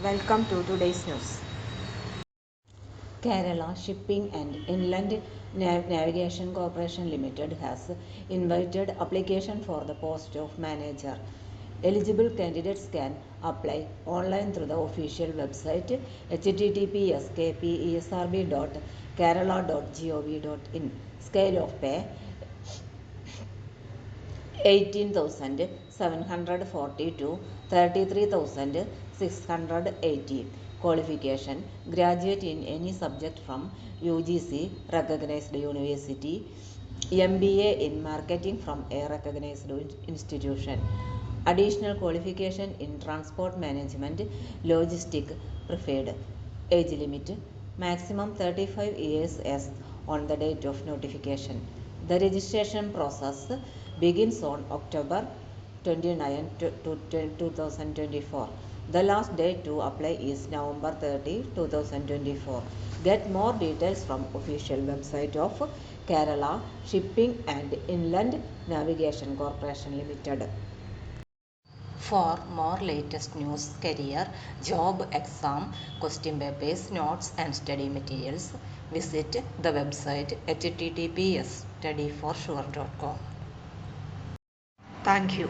Welcome to today's news. Kerala Shipping and Inland Navigation Corporation Limited has invited application for the post of manager. Eligible candidates can apply online through the official website https://kpesrb.kerala.gov.in. Scale of pay 18,740 to 33,680. Qualification: graduate in any subject from UGC recognized university, MBA in marketing from a recognized institution. Additional qualification in transport management, logistic preferred. Age limit maximum 35 years as on the date of notification. The registration process begins on October 29, 2024. The last date to apply is November 30, 2024. Get more details from official website of Kerala Shipping and Inland Navigation Corporation Limited. For more latest news, career, job, exam, question papers, notes and study materials, visit the website https://studyforsure.com. Thank you.